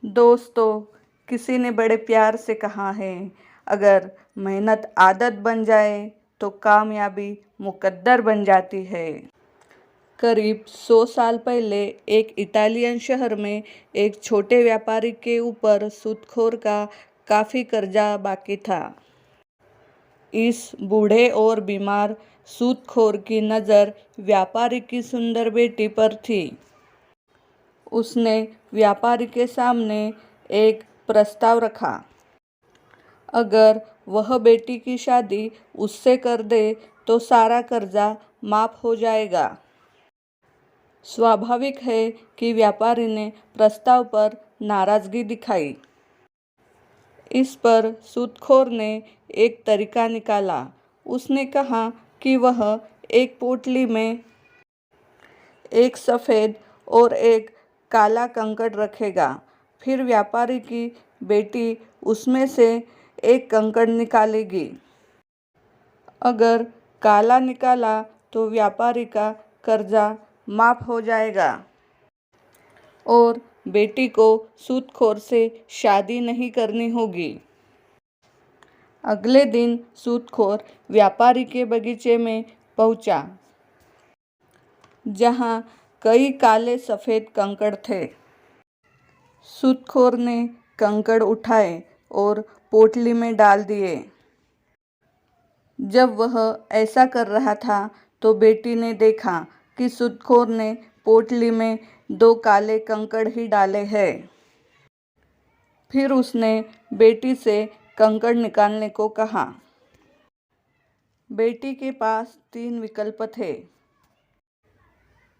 दोस्तों, किसी ने बड़े प्यार से कहा है, अगर मेहनत आदत बन जाए तो कामयाबी मुकद्दर बन जाती है। करीब 100 साल पहले एक इटालियन शहर में एक छोटे व्यापारी के ऊपर सूदखोर का काफ़ी कर्जा बाकी था। इस बूढ़े और बीमार सूदखोर की नज़र व्यापारी की सुंदर बेटी पर थी। उसने व्यापारी के सामने एक प्रस्ताव रखा। अगर वह बेटी की शादी उससे कर दे तो सारा कर्जा माफ हो जाएगा। स्वाभाविक है कि व्यापारी ने प्रस्ताव पर नाराजगी दिखाई। इस पर सूदखोर ने एक तरीका निकाला। उसने कहा कि वह एक पोटली में एक सफ़ेद और एक काला कंकड़ रखेगा। फिर व्यापारी की बेटी उसमें से एक कंकड़ निकालेगी। अगर काला निकाला तो व्यापारी का कर्जा माफ हो जाएगा और बेटी को सूदखोर से शादी नहीं करनी होगी। अगले दिन सूदखोर व्यापारी के बगीचे में पहुंचा, जहां कई काले सफ़ेद कंकड़ थे। सूदखोर ने कंकड़ उठाए और पोटली में डाल दिए। जब वह ऐसा कर रहा था तो बेटी ने देखा कि सूदखोर ने पोटली में 2 काले कंकड़ ही डाले हैं। फिर उसने बेटी से कंकड़ निकालने को कहा। बेटी के पास 3 विकल्प थे।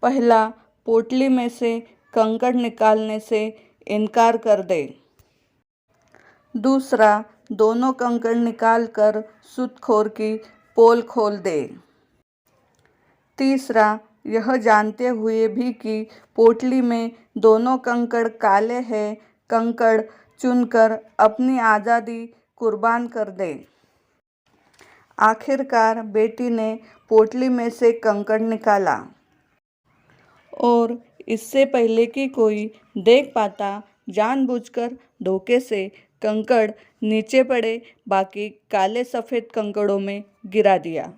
पहला, पोटली में से कंकड़ निकालने से इनकार कर दे। दूसरा, दोनों कंकड़ निकालकर सूदखोर की पोल खोल दे। तीसरा, यह जानते हुए भी कि पोटली में दोनों कंकड़ काले हैं, कंकड़ चुनकर अपनी आज़ादी कुर्बान कर दे। आखिरकार बेटी ने पोटली में से कंकड़ निकाला और इससे पहले कि कोई देख पाता, जानबूझकर धोखे से कंकड़ नीचे पड़े बाकी काले सफ़ेद कंकड़ों में गिरा दिया।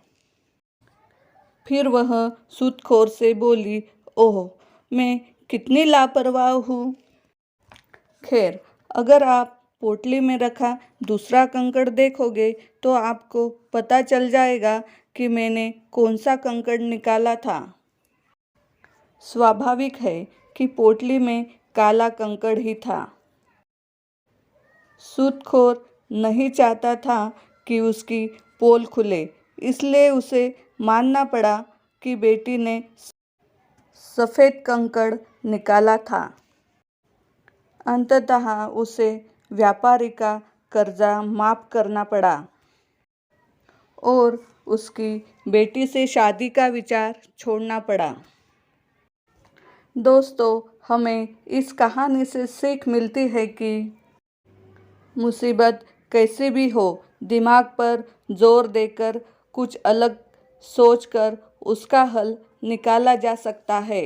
फिर वह सूदखोर से बोली, ओह, मैं कितनी लापरवाह हूँ। खैर, अगर आप पोटली में रखा दूसरा कंकड़ देखोगे तो आपको पता चल जाएगा कि मैंने कौन सा कंकड़ निकाला था। स्वाभाविक है कि पोटली में काला कंकड़ ही था। सूदखोर नहीं चाहता था कि उसकी पोल खुले, इसलिए उसे मानना पड़ा कि बेटी ने सफ़ेद कंकड़ निकाला था। अंततः उसे व्यापारी का कर्जा माफ करना पड़ा और उसकी बेटी से शादी का विचार छोड़ना पड़ा। दोस्तों, हमें इस कहानी से सीख मिलती है कि मुसीबत कैसी भी हो, दिमाग पर जोर देकर कुछ अलग सोचकर उसका हल निकाला जा सकता है।